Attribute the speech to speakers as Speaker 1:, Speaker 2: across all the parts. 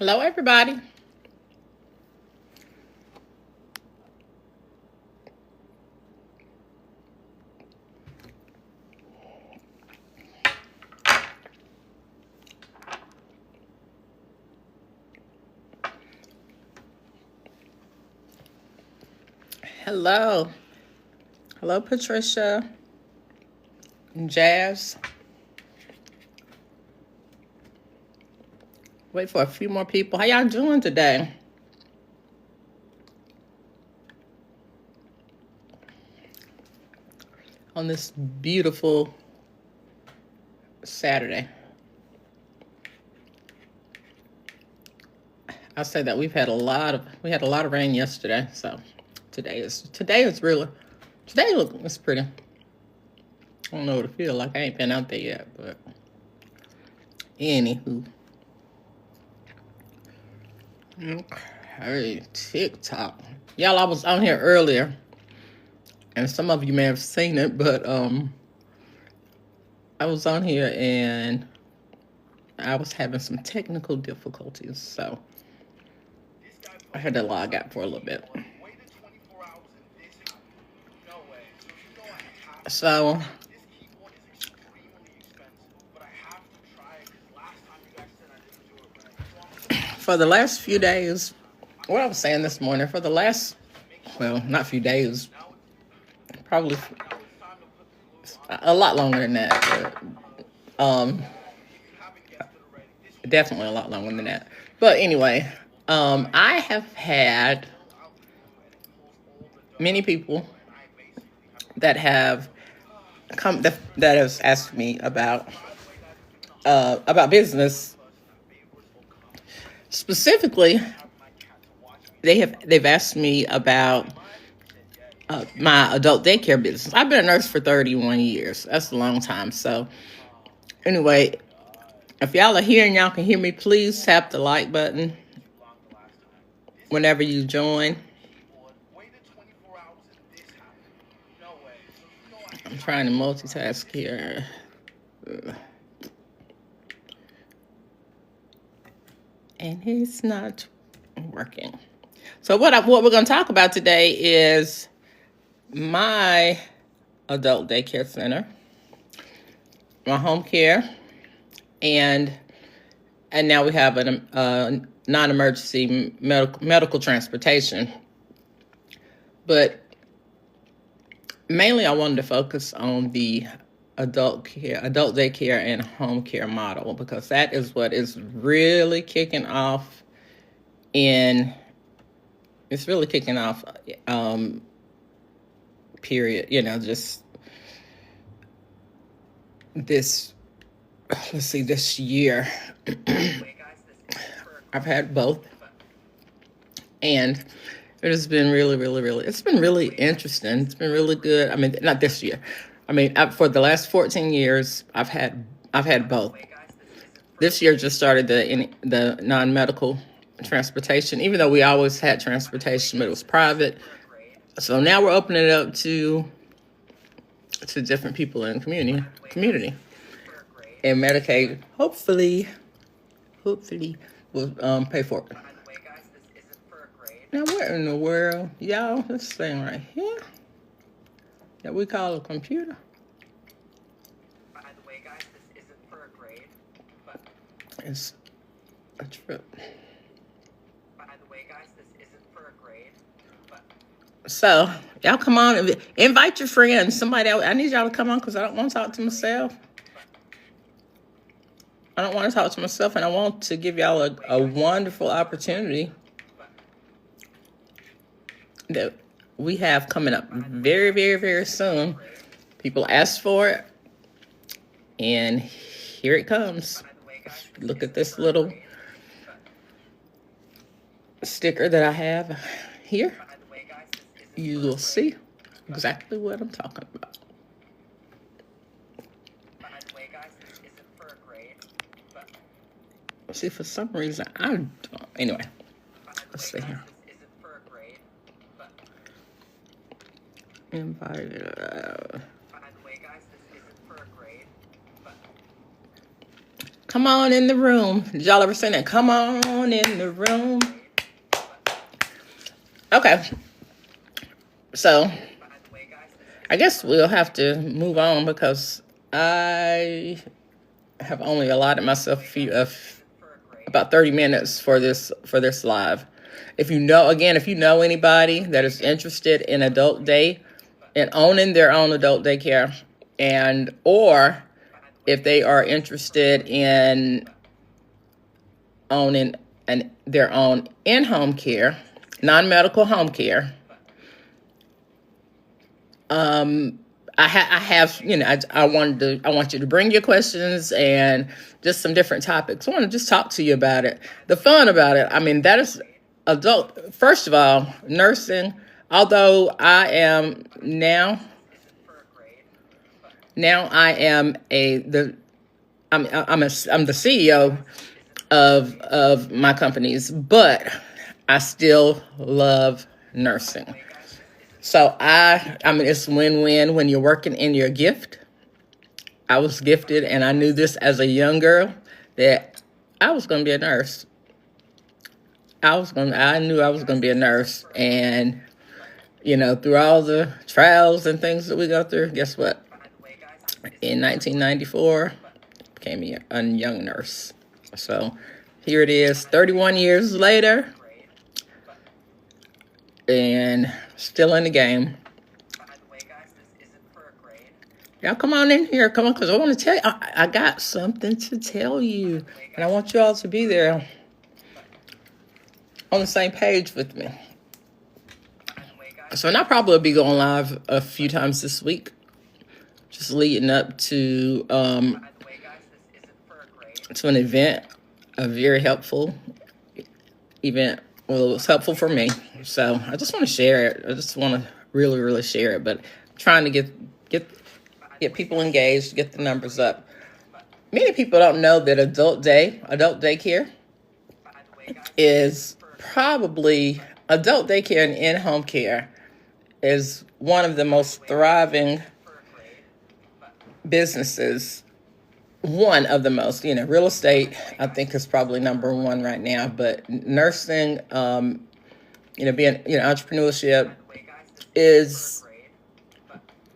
Speaker 1: Hello, everybody. Hello. Hello, Patricia and Jazz. Wait for a few more people. How y'all doing today? On this beautiful Saturday. I'll say that we had a lot of rain yesterday, so today is really it's pretty. I don't know what it feels like. I ain't been out there yet, but anywho. Okay, TikTok. Y'all, I was on here earlier, and some of you may have seen it, but I was on here and I was having some technical difficulties, so I had to log out for a little bit. So for the last few days, what I was saying this morning, for the last, well, not few days, probably a lot longer than that, but definitely a lot longer than that. But anyway, I have had many people that have come that has asked me about business. Specifically, they've asked me about my adult daycare business. I've been a nurse for 31 years. That's a long time. So anyway, if y'all are here and y'all can hear me, please tap the like button whenever you join. I'm trying to multitask here. And it's not working. So what we're going to talk about today is my adult daycare center, my home care, and now we have a non-emergency medical transportation. But mainly I wanted to focus on the adult daycare and home care model, because that is what is really kicking off period, just this year. I've had both, and it has been it's been really interesting. It's been really good. I mean, not this year. I mean, for the last 14 years, I've had both. This year just started the non-medical transportation, even though we always had transportation, but it was private. So now we're opening it up to different people in the community. And Medicaid, hopefully will pay for it. Now, what in the world, y'all? This thing right here that we call a computer. By the way, guys, this isn't for a grade, but it's a trip. By the way, guys, this isn't for a grade, but so y'all come on, invite your friends. Somebody else. I need y'all to come on because I don't want to talk to myself. And I want to give y'all a wonderful opportunity that we have coming up very, very, very soon. People asked for it, and here it comes. Look at this little sticker that I have here. You will see exactly what I'm talking about. See, for some reason, I don't. Anyway, let's see here. Invited. Come on in the room. Did y'all ever say that? Come on in the room. Okay. So I guess we'll have to move on because I have only allotted myself about 30 minutes for this live. If you know anybody that is interested in adult day and owning their own adult daycare, or if they are interested in owning their own in-home care, non-medical home care, I have, I want you to bring your questions and just some different topics. I want to just talk to you about it. The fun about it, I mean, that is adult. First of all, nursing. Although I am now I am I'm the CEO of my companies, but I still love nursing. So I mean, it's win-win when you're working in your gift. I was gifted, and I knew this as a young girl that I was going to be a nurse. I knew I was going to be a nurse, and through all the trials and things that we go through, guess what? In 1994, became a young nurse. So here it is, 31 years later, and still in the game. Y'all come on in here. Come on, because I want to tell you. I got something to tell you. And I want you all to be there on the same page with me. So, and I'll probably be going live a few times this week, just leading up to an event, a very helpful event. Well, it was helpful for me. So I just want to share it. I just want to really, really share it. But I'm trying to get people engaged, get the numbers up. Many people don't know that adult daycare is probably, adult daycare and in-home care is one of the most thriving businesses. One of the most, real estate, I think, is probably number one right now. But nursing, being, entrepreneurship is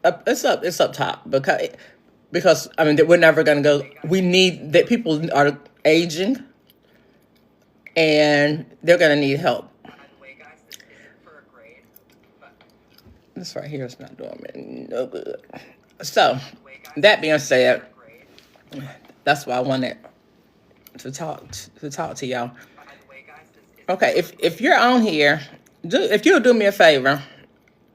Speaker 1: it's up top because I mean, we're never going to go. We need that people are aging, and they're going to need help. This right here is not doing me no good. So that being said, that's why I wanted to talk to y'all. Okay, if you're on here, if you'll do me a favor,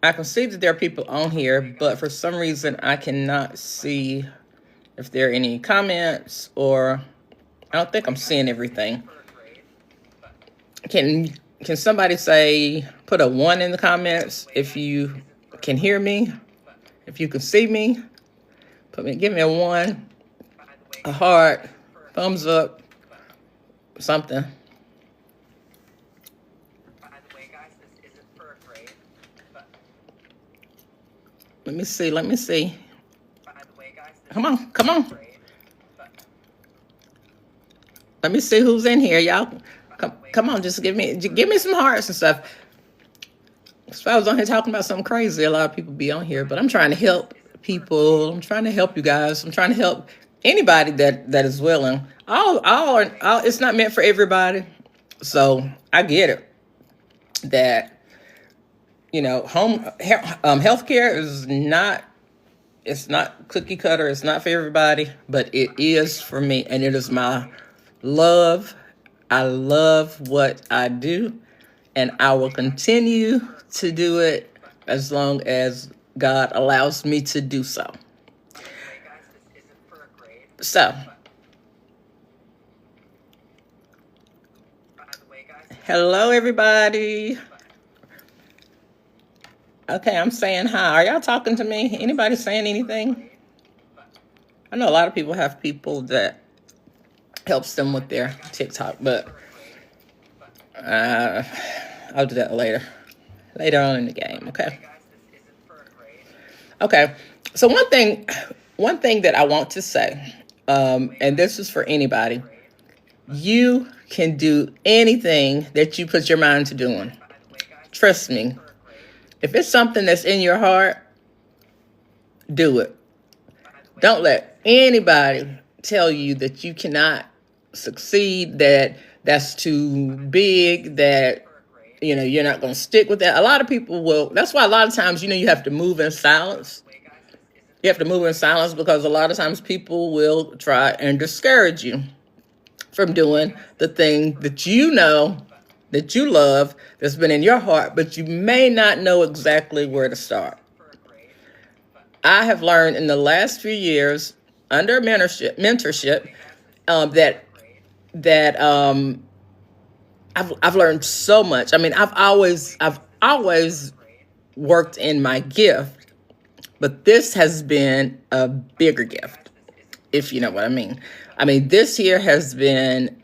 Speaker 1: I can see that there are people on here, but for some reason I cannot see if there are any comments, or I don't think I'm seeing everything. Can somebody put a 1 in the comments if you can hear me, if you can see me? Give me a 1. A heart, thumbs up, something. Let me see. Come on. Let me see who's in here, y'all. Come on, just give me some hearts and stuff. If I was on here talking about something crazy, a lot of people be on here, but I'm trying to help people. I'm trying to help you guys. I'm trying to help anybody that is willing. It's not meant for everybody. So I get it that, home healthcare is not, it's not cookie cutter. It's not for everybody, but it is for me. And it is my love. I love what I do, and I will continue to do it as long as God allows me to do so. So, hello, everybody. Okay, I'm saying hi. Are y'all talking to me? Anybody saying anything? I know a lot of people have people that helps them with their TikTok, but I'll do that later on in the game. Okay. So one thing that I want to say, and this is for anybody. You can do anything that you put your mind to doing. Trust me. If it's something that's in your heart, do it. Don't let anybody tell you that you cannot succeed, that that's too big, that you're not going to stick with that. A lot of people will. That's why a lot of times, you have to move in silence. You have to move in silence because a lot of times people will try and discourage you from doing the thing that that you love, that's been in your heart, but you may not know exactly where to start. I have learned in the last few years under mentorship, that I've learned so much. I mean, I've always worked in my gift, but this has been a bigger gift, if you know what I mean. I mean, this here has been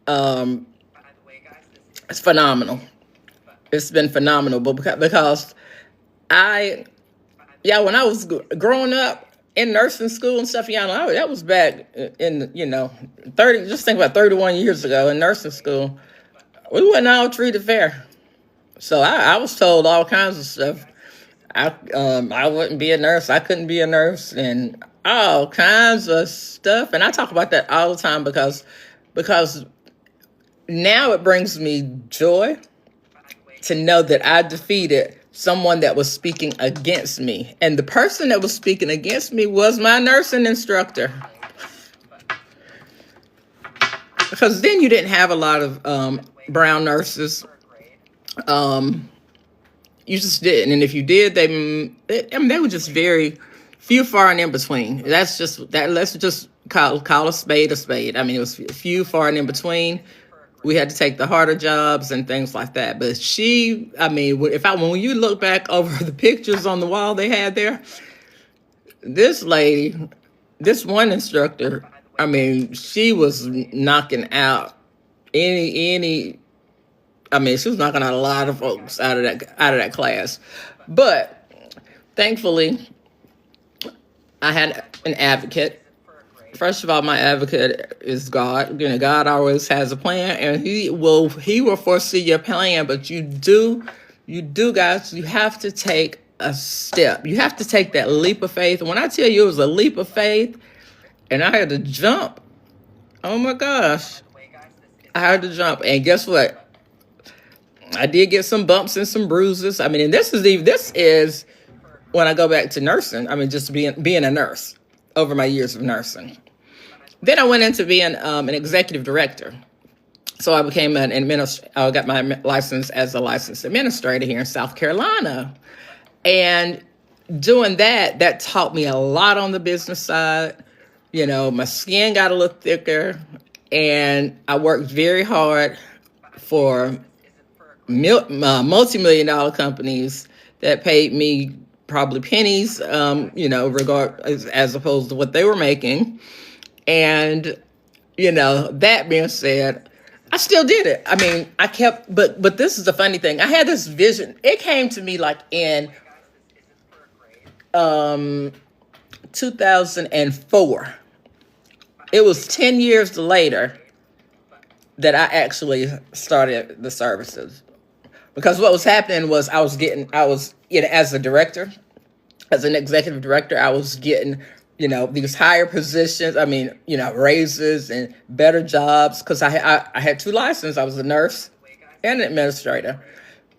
Speaker 1: um, it's phenomenal. It's been phenomenal, but because I yeah, when I was growing up in nursing school and stuff, that was back in 30. Just think about 31 years ago in nursing school. We wasn't all treated fair, so I was told all kinds of stuff. I wouldn't be a nurse. I couldn't be a nurse, and all kinds of stuff. And I talk about that all the time because now it brings me joy to know that I defeated someone that was speaking against me. And the person that was speaking against me was my nursing instructor. Because then you didn't have a lot of brown nurses. You just didn't. And if you did, they were just very few, far, and in between. That's just that. Let's just call a spade a spade. I mean, it was few, far, and in between. We had to take the harder jobs and things like that. But when you look back over the pictures on the wall they had there, this lady, this one instructor, I mean, she was knocking out any. I mean, she was knocking out a lot of folks out of that class. But thankfully, I had an advocate. First of all, my advocate is God. God always has a plan, and He will foresee your plan. But you do, guys. You have to take a step. You have to take that leap of faith. When I tell you it was a leap of faith, and I had to jump. Oh my gosh, I had to jump, and guess what? I did get some bumps and some bruises. I mean, and this is when I go back to nursing. I mean, just being a nurse over my years of nursing. Then I went into being an executive director. So I became I got my license as a licensed administrator here in South Carolina. And doing that taught me a lot on the business side. My skin got a little thicker, and I worked very hard for multi-million-dollar companies that paid me probably pennies, as opposed to what they were making. And, that being said, I still did it. I mean, I kept, but this is the funny thing. I had this vision. It came to me like in 2004. It was 10 years later that I actually started the services. Because what was happening was as a director, as an executive director, I was getting, these higher positions. I mean, raises and better jobs because I had two licenses. I was a nurse and an administrator.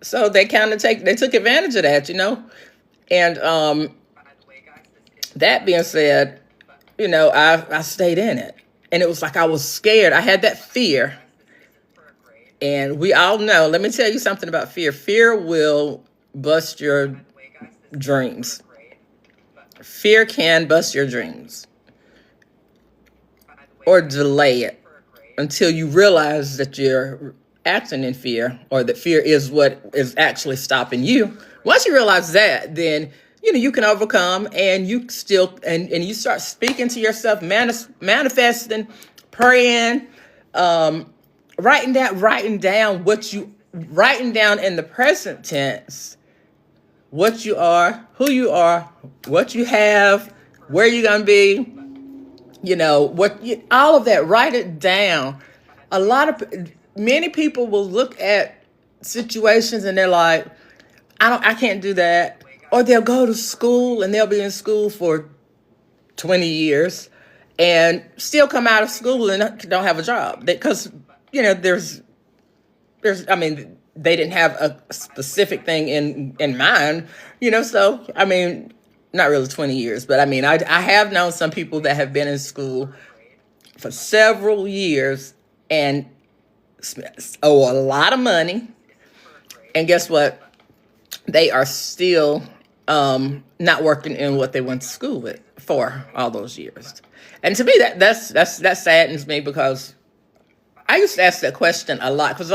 Speaker 1: So they took advantage of that, And that being said, I stayed in it. And it was like I was scared. I had that fear. And we all know, let me tell you something about fear. Fear will bust your dreams. Fear can bust your dreams or delay it until you realize that you're acting in fear, or that fear is what is actually stopping you. Once you realize that, then you can overcome, and you still and you start speaking to yourself, manifesting, praying, writing down in the present tense what you are, who you are, what you have, where you're going to be, all of that, write it down. Many people will look at situations and they're like, I can't do that. Or they'll go to school and they'll be in school for 20 years and still come out of school and don't have a job because, I mean, they didn't have a specific thing in mind, so, I mean, not really 20 years, but I mean, I have known some people that have been in school for several years and owe a lot of money. And guess what? They are still not working in what they went to school with for all those years. And to me, that saddens me because I used to ask that question a lot because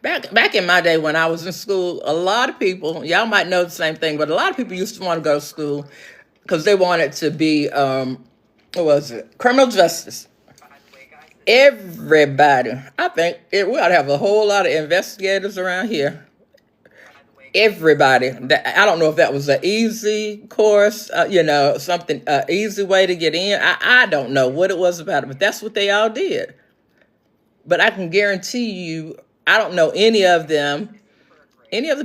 Speaker 1: back in my day when I was in school, a lot of people, y'all might know the same thing, but a lot of people used to want to go to school because they wanted to be what was it, criminal justice. Everybody, I think we ought to have a whole lot of investigators around here. Everybody, I don't know if that was an easy course, something easy way to get in. I don't know what it was about it, but that's what they all did. But I can guarantee you, I don't know any of the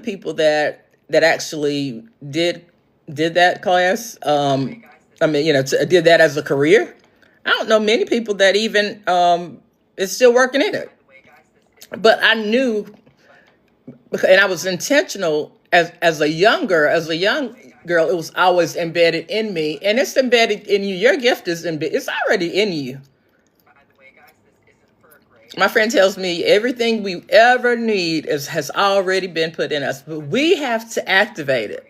Speaker 1: people that actually did that class. Did that as a career. I don't know many people that even is still working in it. But I knew, and I was intentional as a young girl, it was always embedded in me, and it's embedded in you. Your gift is it's already in you. My friend tells me everything we ever need has already been put in us, but we have to activate it.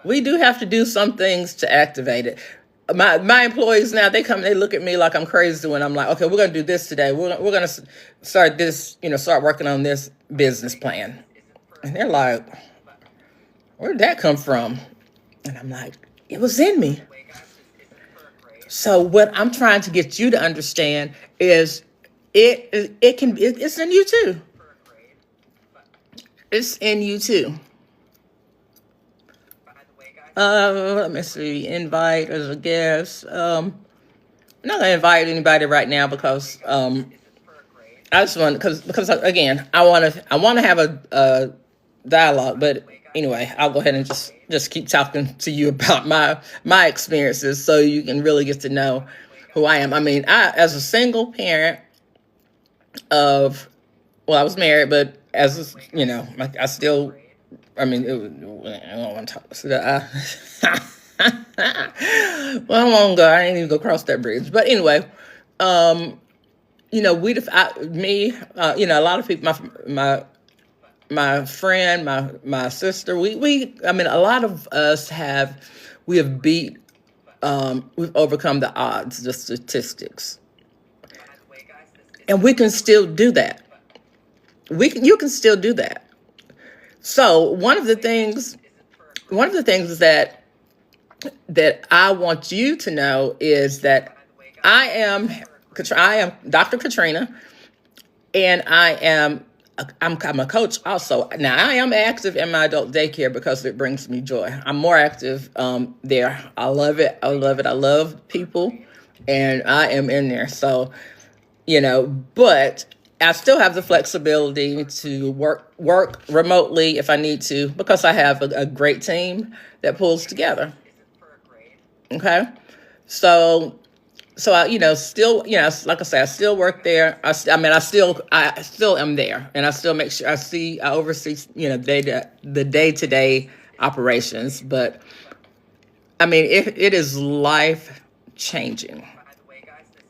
Speaker 1: We do have to do some things to activate it. My employees now, they look at me like I'm crazy when I'm like, okay, we're going to do this today. We're going to start this, start working on this business plan. And they're like, where'd that come from? And I'm like, it was in me. So what I'm trying to get you to understand is it's in you too. It's in you too. Let me see. Invite as a guest. I'm not gonna invite anybody right now because I just want because again I want to have a dialogue. But anyway, I'll go ahead and just keep talking to you about my experiences so you can really get to know who I am. I mean, as a single parent I was married, but as I still. I mean, I don't want to talk. Well, I won't go. I ain't even go cross that bridge. But anyway, a lot of people, my friend, my sister, a lot of us we've overcome the odds, the statistics, and we can still do that. You can still do that. So one of the things that I want you to know is that I am Dr. Katrina, and I'm a coach also. Now I am active in my adult daycare because it brings me joy. I'm more active there. I love it. I love people, and I am in there. So, but I still have the flexibility to work remotely if I need to because I have a great team that pulls together. Okay, so I, still, like I said, I still work there. I still am there, and I still make sure I oversee, the day-to-day operations. But I mean, it is life changing.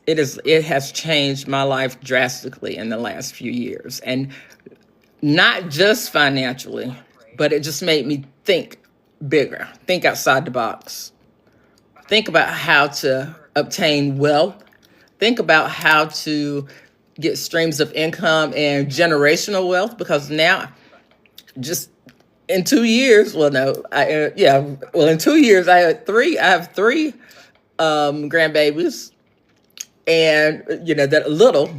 Speaker 1: It has changed my life drastically in the last few years, and not just financially, but it just made me think bigger, think outside the box, think about how to obtain wealth, think about how to get streams of income and generational wealth, because now just in 2 years, in 2 years I have three grandbabies. And, that little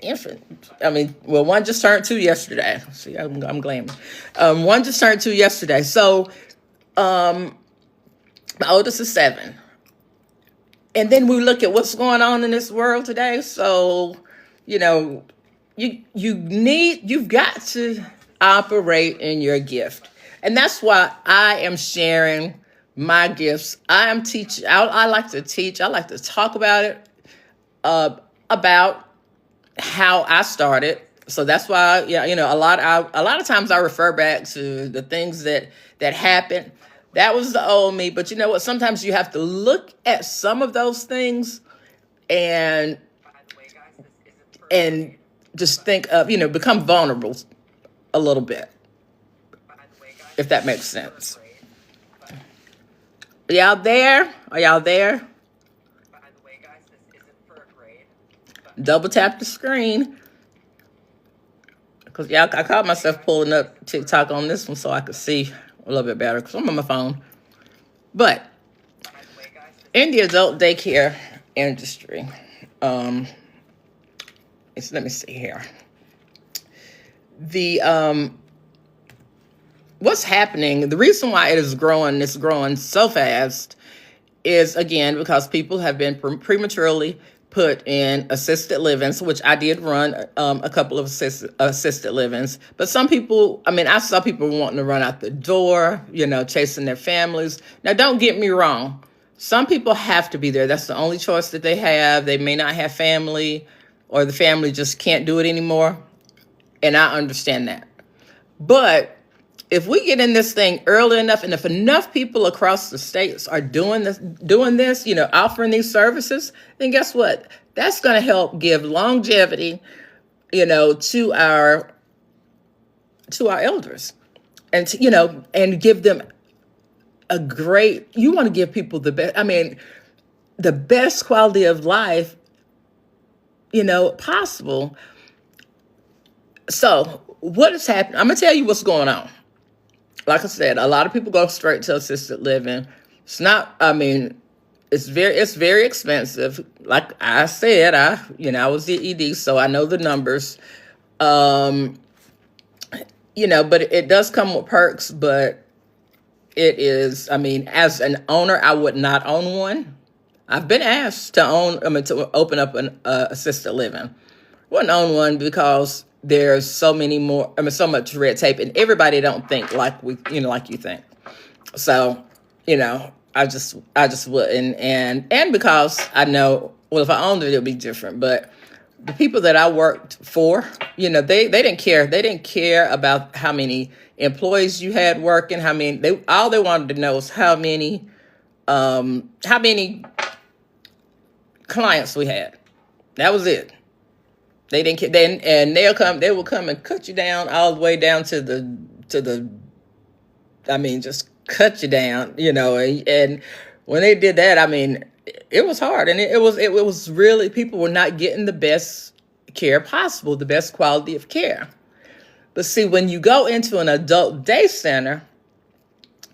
Speaker 1: infant. I mean, well, one just turned 2 yesterday. See, I'm glamorous. One just turned 2 yesterday. So, my oldest is 7. And then we look at what's going on in this world today. So, you know, you've got to operate in your gift. And that's why I am sharing my gifts. I am teaching. I like to teach. I like to talk about it, about how I started. So that's why, yeah, a lot of times I refer back to the things that happened. That was the old me. But you know what? Sometimes you have to look at some of those things and just think of, become vulnerable a little bit, if that makes sense. Are y'all there? Are y'all there? Double tap the screen. Because I caught myself pulling up TikTok on this one so I could see a little bit better because I'm on my phone. But in the adult daycare industry, let me see here. The what's happening, the reason why it's growing so fast is, again, because people have been prematurely put in assisted livings, which I did run a couple of assisted livings. But some people, I saw people wanting to run out the door, chasing their families. Now, don't get me wrong. Some people have to be there. That's the only choice that they have. They may not have family, or the family just can't do it anymore. And I understand that. But if we get in this thing early enough, and if enough people across the states are doing this, offering these services, then guess what? That's going to help give longevity, to our elders, and and give them you want to give people the best. The best quality of life, possible. So what is happening? I'm gonna tell you what's going on. Like I said, a lot of people go straight to assisted living. It's not, it's very expensive. Like I said, I was the ED, so I know the numbers. But it does come with perks, but it is, as an owner, I would not own one. I've been asked to open up an assisted living. Wouldn't own one because there's so much red tape, and everybody don't think like like you think. So, I just wouldn't, and because I know, well, if I owned it, it'll be different. But the people that I worked for, they didn't care. They didn't care about how many employees you had working, all they wanted to know is how many clients we had. That was it. They didn't care. They will come and cut you down all the way down to the just cut you down, and when they did that, it was hard, and it was really, people were not getting the best care possible, the best quality of care. But see, when you go into an adult day center,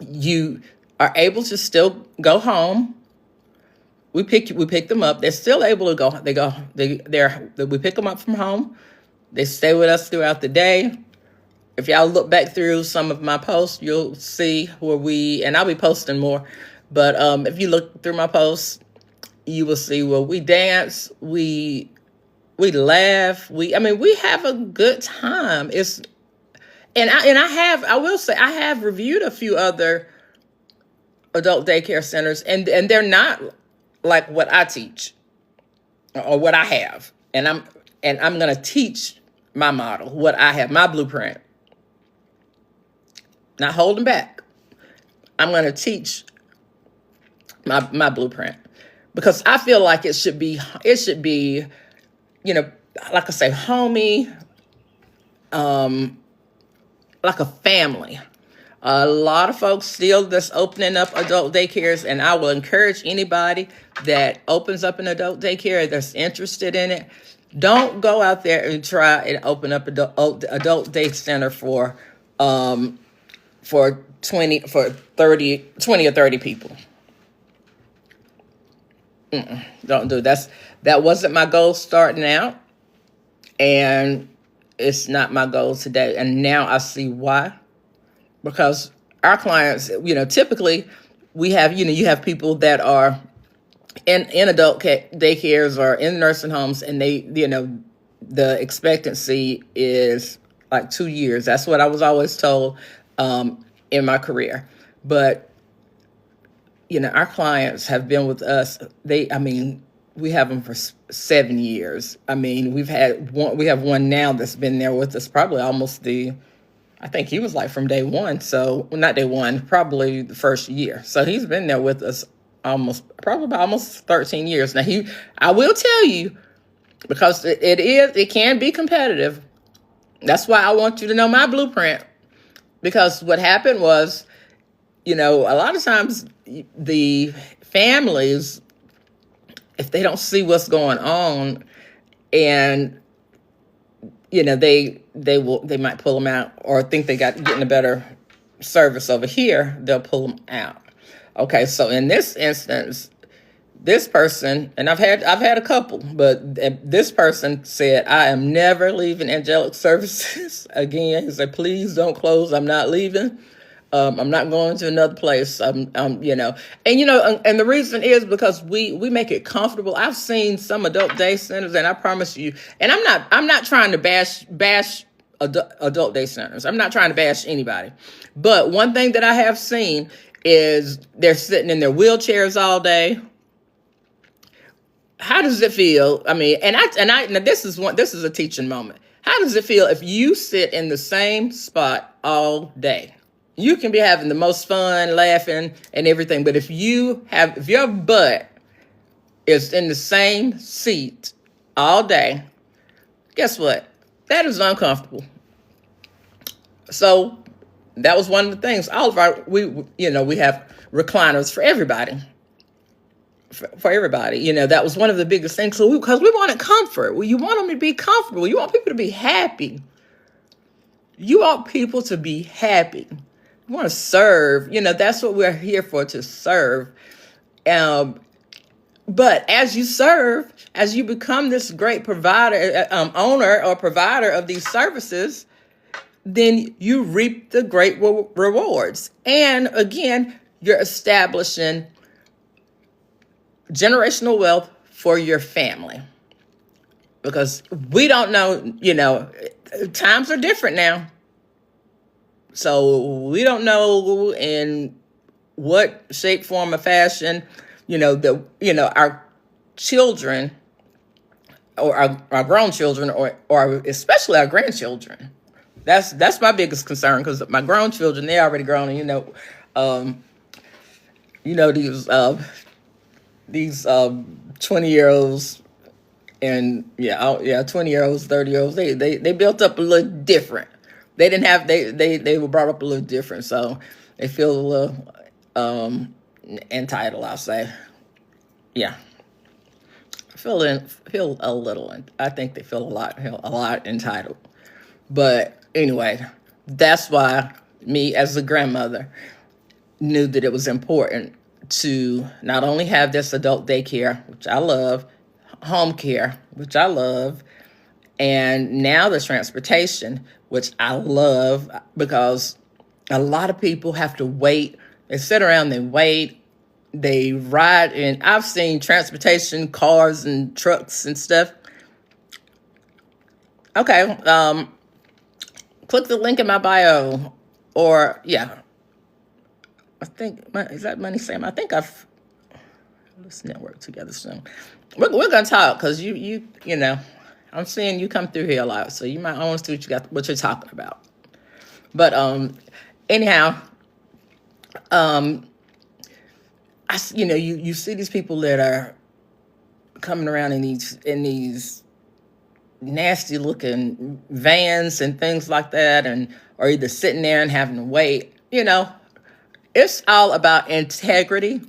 Speaker 1: you are able to still go home. We pick them up. They're still able to go. We pick them up from home. They stay with us throughout the day. If y'all look back through some of my posts, you'll see and I'll be posting more. But if you look through my posts, you will see where we dance, we laugh, we have a good time. I will say I have reviewed a few other adult daycare centers, and they're not like what I teach or what I have. And I'm going to teach my model, what I have, my blueprint. Not holding back. I'm going to teach my blueprint, because I feel like it should be, like I say, homey, like a family. A lot of folks still just opening up adult daycares, and I will encourage anybody that opens up an adult daycare that's interested in it. Don't go out there and try and open up adult day center for 20 or 30 people. Don't do that. That wasn't my goal starting out, and it's not my goal today. And now I see why. Because our clients, typically we have, you have people that are, in adult daycares or in nursing homes, and they, the expectancy is like 2 years. That's what I was always told in my career. But our clients have been with us. We have them for 7 years. We have one now that's been there with us probably I think he was like from day one. So, well, not day one, probably the first year. So he's been there with us probably almost 13 years. Now I will tell you, because it can be competitive. That's why I want you to know my blueprint. Because what happened was, a lot of times the families, if they don't see what's going on, and they might pull them out, or think they getting a better service over here, they'll pull them out. Okay, so in this instance, this person, and I've had a couple, but this person said, "I am never leaving Angelic Services again." He said, "Please don't close. I'm not leaving. I'm not going to another place." And the reason is because we make it comfortable. I've seen some adult day centers, and I promise you, and I'm not trying to bash adult day centers. I'm not trying to bash anybody, but one thing that I have seen is they're sitting in their wheelchairs all day. How does it feel? Now this is a teaching moment. How does it feel if you sit in the same spot all day? You can be having the most fun, laughing and everything, but if your butt is in the same seat all day, guess what? That is uncomfortable. So that was one of the things. We have recliners for everybody. For everybody, that was one of the biggest things. So because we wanted comfort. You want them to be comfortable. You want people to be happy. You want people to be happy. You want to serve. That's what we're here for, to serve. But as you serve, as you become this great provider, owner or provider of these services, then you reap the great rewards. And again, you're establishing generational wealth for your family, because we don't know, times are different now. So we don't know in what shape, form, or fashion, our children, or our grown children, or especially our grandchildren. That's my biggest concern, because my grown children, they're already grown, and these 20-year-olds and 20-year-olds, 30-year-olds, they built up a little different. They were brought up a little different, so they feel a little entitled, I'll say. Yeah. Feel a little, I think they feel a lot entitled. But anyway, that's why me as a grandmother knew that it was important to not only have this adult daycare, which I love, home care, which I love, and now the transportation, which I love, because a lot of people have to wait. They sit around, they wait, they ride, and I've seen transportation, cars and trucks and stuff. Okay, click the link in my bio, or I think, is that Money Sam? I think let's network together soon. We're going to talk, because I'm seeing you come through here a lot, so you might want to see what you're talking about. But anyhow, you see these people that are coming around in these nasty looking vans and things like that, or either sitting there and having to wait. It's all about integrity.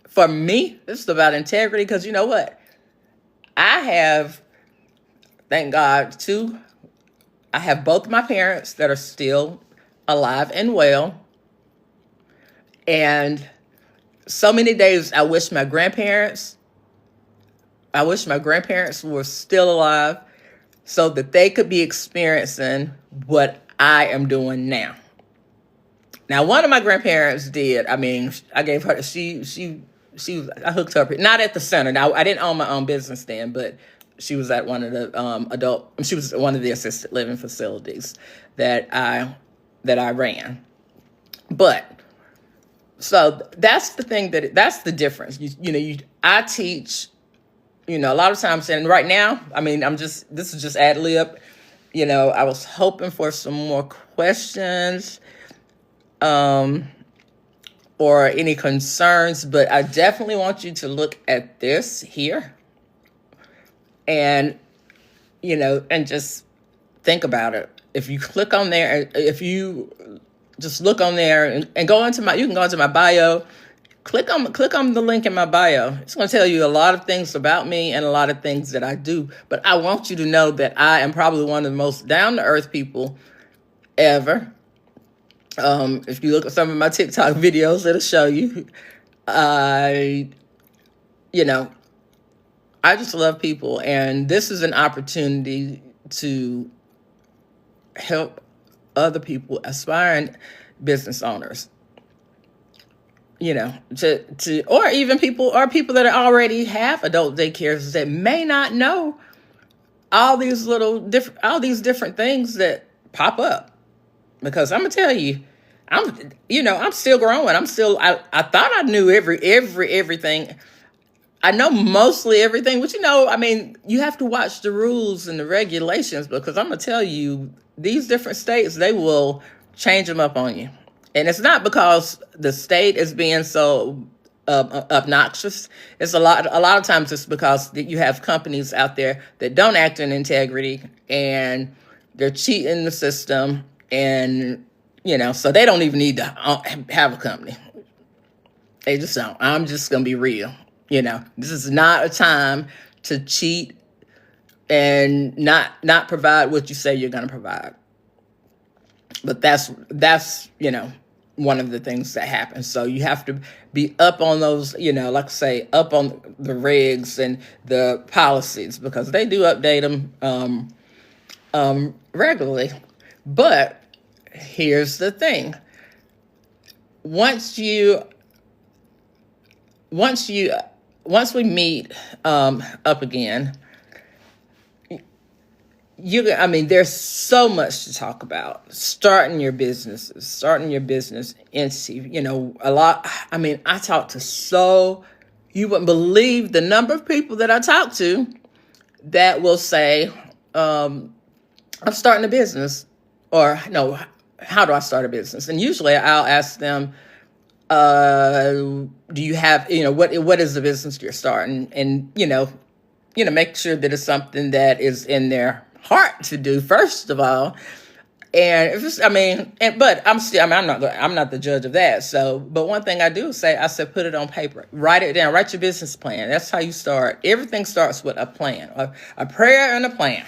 Speaker 1: For me, it's about integrity, because you know what? I have, thank God, I have both my parents that are still alive and well. And so many days I wish my grandparents were still alive, so that they could be experiencing what I am doing now. Now, one of my grandparents did. I gave her, she I hooked her up, not at the center. Now, I didn't own my own business then, but she was at one of the she was one of the assisted living facilities that I ran. But so that's the thing, that's the difference. I teach, a lot of times, and right now, I mean, this is just ad lib. I was hoping for some more questions, or any concerns, but I definitely want you to look at this here and, and just think about it. If you click on there, if you just look on there and go into you can go into my bio, click on the link in my bio. It's going to tell you a lot of things about me and a lot of things that I do. But I want you to know that I am probably one of the most down-to-earth people ever. If you look at some of my TikTok videos, it'll show you. I just love people. And this is an opportunity to help other people, aspiring business owners, or even people that already have adult daycares that may not know all these different things that pop up. Because I'm gonna tell you, I'm still growing. I thought I knew everything. I know mostly everything, but I mean, you have to watch the rules and the regulations, because I'm gonna tell you, these different states, they will change them up on you. And it's not because the state is being so obnoxious. It's a lot of times it's because you have companies out there that don't act in integrity, and they're cheating the system, and so they don't even need to have a company. They just don't. I'm just gonna be real. This is not a time to cheat and not provide what you say you're gonna provide. But that's one of the things that happens. So you have to be up on those, like I say, up on the regs and the policies, because they do update them regularly. But here's the thing: once we meet up again, there's so much to talk about. Starting your business entity. A lot. I talk to you wouldn't believe the number of people that I talk to that will say, I'm starting a business, or no, how do I start a business? And usually I'll ask them, do you have, what is the business you're starting? And, make sure that it's something that is in their heart to do, first of all. And if it's, but I'm not the judge of that. So, but one thing I do say, put it on paper, write it down, write your business plan. That's how you start. Everything starts with a plan, a prayer and a plan.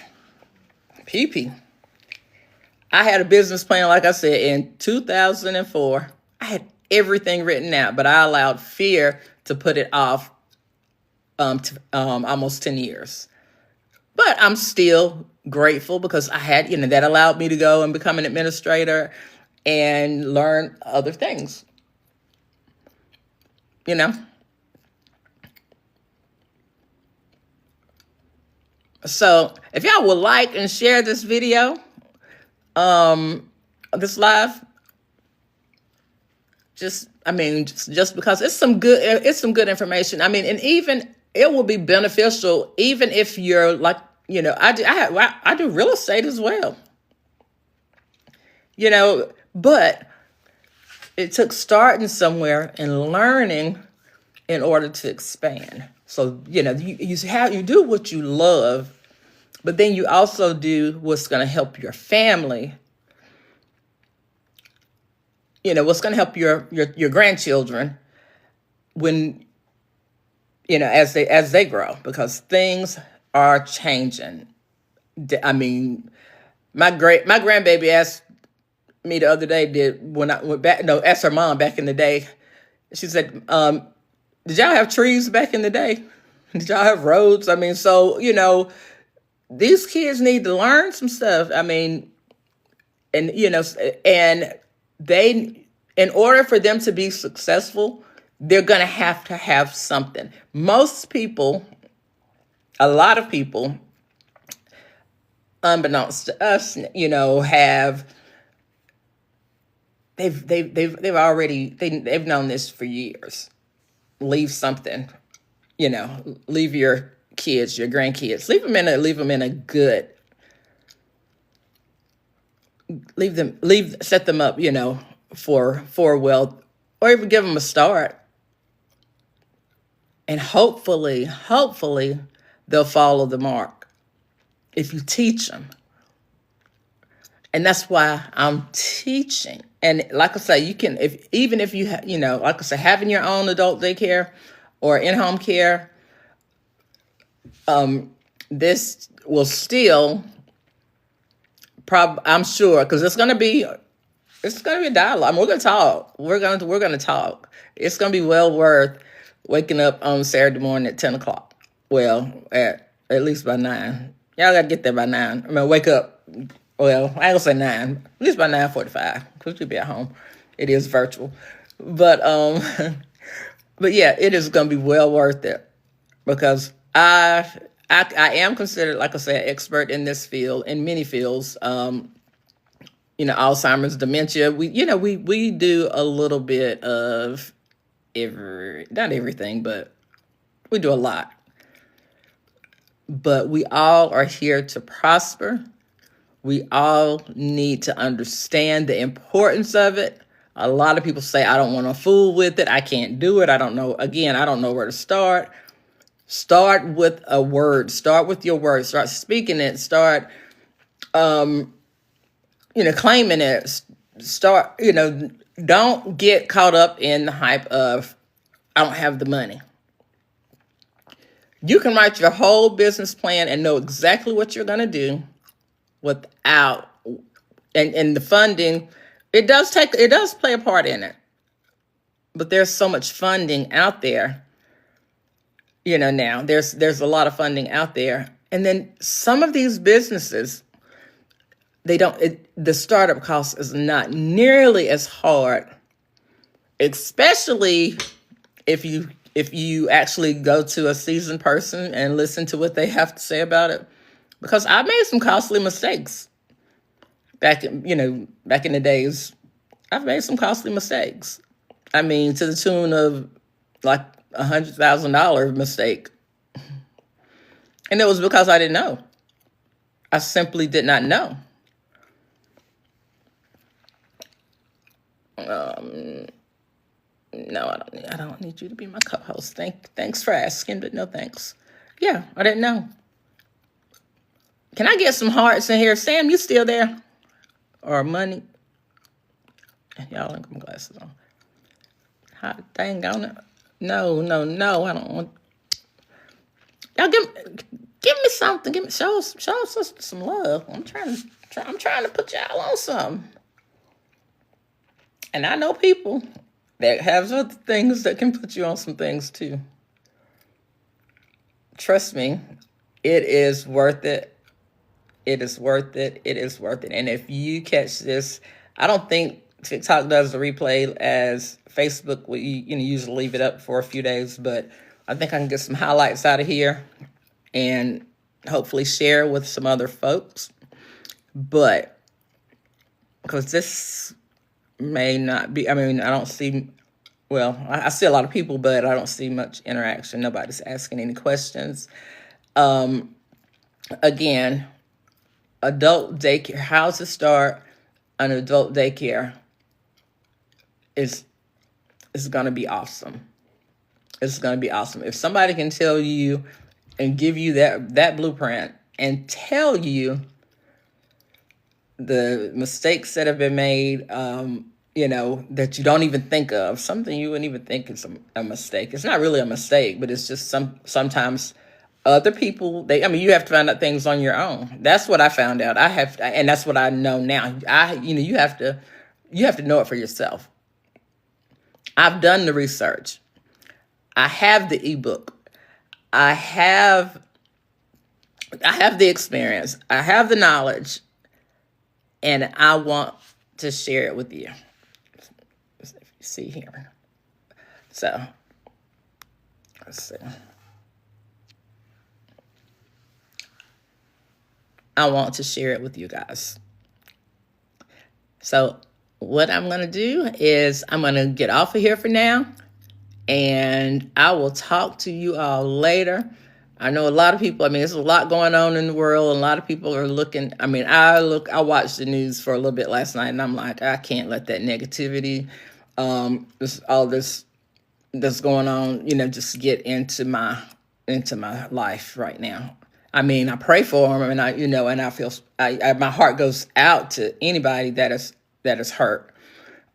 Speaker 1: PP. I had a business plan, like I said, in 2004. I had everything written out, but I allowed fear to put it off almost 10 years. But I'm still grateful, because I had, that allowed me to go and become an administrator and learn other things. So if y'all would like and share this video, this live, just because it's some good information. And even it will be beneficial, even if you're like, I do real estate as well. But it took starting somewhere and learning in order to expand. So, you do what you love, but then you also do what's going to help your family. What's going to help your grandchildren when, as they grow, because things are changing. My grandbaby asked me the other day, asked her mom back in the day. She said, did y'all have trees back in the day? Did y'all have roads? These kids need to learn some stuff. And they, in order for them to be successful they're going to have something. Most people, a lot of people, unbeknownst to us, they've already they've known this for years. Leave something, leave your kids, your grandkids, leave them in a good, set them up, for wealth, or even give them a start. And hopefully, they'll follow the mark if you teach them. And that's why I'm teaching. And like I say, you can, even if you, like I say, having your own adult daycare or in-home care, this will still I'm sure, because it's gonna be a dialogue. I mean, we're gonna talk. We're gonna talk. It's gonna be well worth waking up on Saturday morning at 10 o'clock. Well, at least by 9. Y'all gotta get there by 9. I mean, wake up. Well, I ain't gonna say 9. At least by 9:45, because you'll be at home. It is virtual, but but yeah, it is gonna be well worth it, because I am considered, like I said, expert in this field, in many fields. Alzheimer's, dementia. We do a little bit of not everything, but we do a lot. But we all are here to prosper. We all need to understand the importance of it. A lot of people say, I don't want to fool with it. I can't do it. I don't know. Again, I don't know where to start. Start with a word. Start with your word. Start speaking it. Start, claiming it. Start, don't get caught up in the hype of, I don't have the money. You can write your whole business plan and know exactly what you're going to do without, and the funding, it does play a part in it. But there's so much funding out there. Now there's a lot of funding out there. And then some of these businesses, the startup cost is not nearly as hard, especially if you actually go to a seasoned person and listen to what they have to say about it. Because I made some costly mistakes back in the days. I've made some costly mistakes. I mean, to the tune of like $100,000 mistake. And it was because I didn't know. I simply did not know. No, I don't need you to be my co-host. Thanks for asking, but no thanks. Yeah, I didn't know. Can I get some hearts in here? Sam, you still there? Or money? Y'all ain't got my glasses on. Hot dang on it. No, I don't want. Y'all give me something. Show us some love. I'm trying to put y'all on something. And I know people that have other things that can put you on some things too. Trust me, it is worth it. It is worth it. It is worth it. And if you catch this, I don't think TikTok does the replay as Facebook. We usually leave it up for a few days, but I think I can get some highlights out of here and hopefully share with some other folks. But because this may not be, I don't see, I see a lot of people, but I don't see much interaction. Nobody's asking any questions. Again, adult daycare, how to start an adult daycare is going to be awesome. It's going to be awesome. If somebody can tell you and give you that blueprint and tell you the mistakes that have been made, that you don't even think of, something you wouldn't even think is a mistake. It's not really a mistake, but it's just sometimes other people, you have to find out things on your own. That's what I found out. And that's what I know now. You have to know it for yourself. I've done the research. I have the ebook. I have the experience. I have the knowledge, and I want to share it with you. See here. So let's see. I want to share it with you guys. So what I'm going to do is I'm going to get off of here for now, and I will talk to you all later. I know a lot of people, there's a lot going on in the world. A lot of people are looking, I watched the news for a little bit last night, and I'm like, I can't let that negativity, all this that's going on, just get into my life right now. I pray for them, and and I feel, my heart goes out to anybody that is hurt.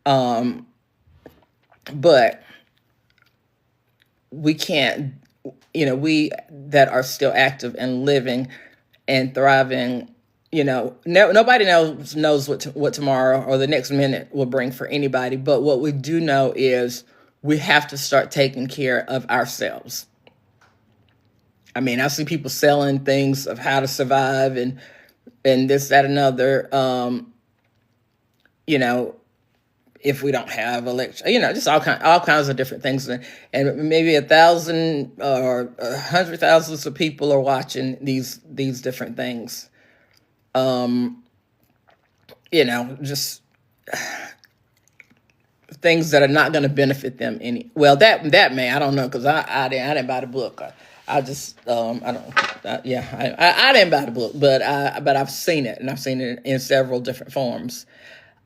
Speaker 1: But we can't, we that are still active and living and thriving, nobody knows what tomorrow or the next minute will bring for anybody. But what we do know is we have to start taking care of ourselves. I see people selling things of how to survive and this, that, another, if we don't have election, just all kinds of different things. And maybe 1,000 or 100,000 of people are watching these different things. Just things that are not going to benefit them any. Well, that may, I don't know, because I didn't buy the book. I just I didn't buy the book, but I've seen it, and I've seen it in several different forms.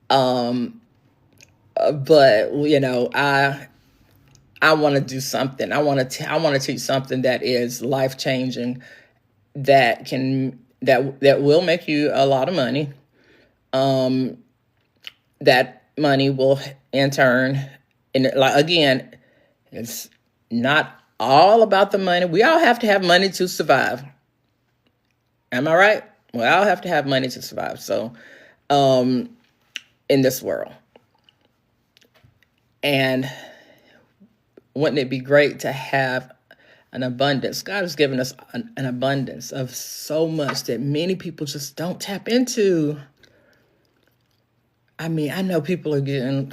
Speaker 1: But I want to do something. I want to teach something that is life changing, that will make you a lot of money. That money will in turn, and again, it's not all about the money. We all have to have money to survive. Am I right? We all have to have money to survive. So, in this world. And wouldn't it be great to have an abundance? God has given us an abundance of so much that many people just don't tap into. I know some people are getting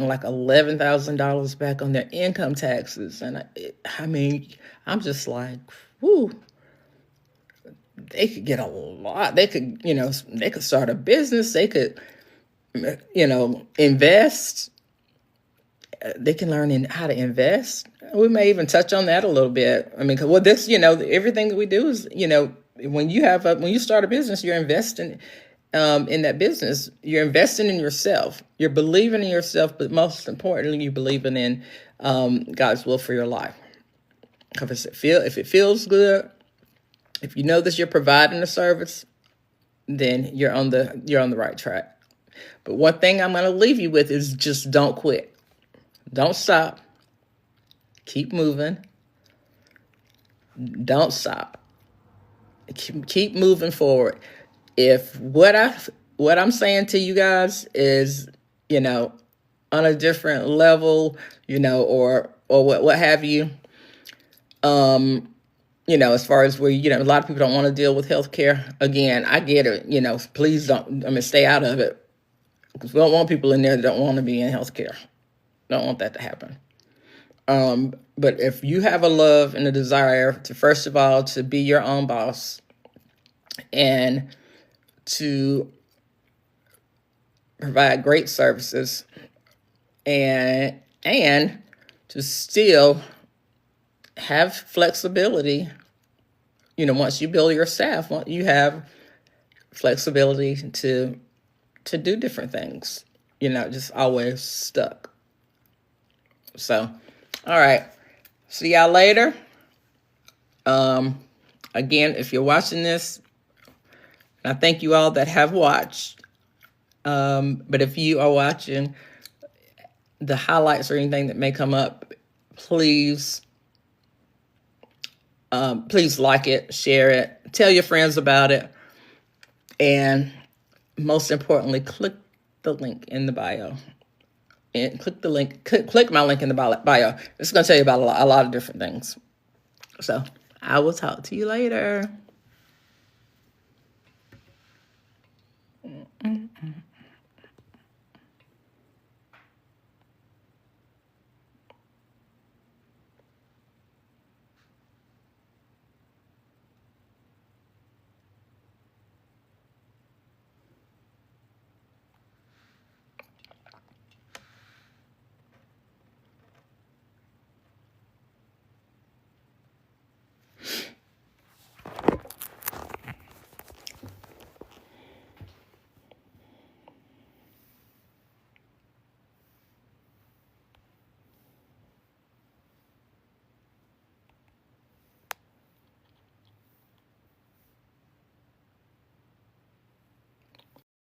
Speaker 1: like $11,000 back on their income taxes. And I'm just like, whoo, they could get a lot. They could, they could start a business. They could, invest. They can learn how to invest. We may even touch on that a little bit. This, everything that we do is, when you start a business, you're investing in that business. You're investing in yourself. You're believing in yourself, but most importantly, you're believing in God's will for your life. If it feels good, if you know that you're providing a service, then you're on the right track. But one thing I'm going to leave you with is just don't quit. Don't stop. Keep moving. Don't stop. Keep moving forward. If what I'm saying to you guys is, on a different level, or what have you, as far as where, a lot of people don't want to deal with healthcare. Again, I get it. Please don't, stay out of it, because we don't want people in there that don't want to be in healthcare. Don't want that to happen. But if you have a love and a desire to, first of all, to be your own boss and to provide great services and to still have flexibility, once you build your staff, you have flexibility to do different things. You're not just always stuck. So, all right. See y'all later. Again, if you're watching this, I thank you all that have watched. But if you are watching the highlights or anything that may come up, please like it, share it, tell your friends about it. And most importantly, click the link in the bio. And click the link, click my link in the bio. It's going to tell you about a lot of different things. So I will talk to you later.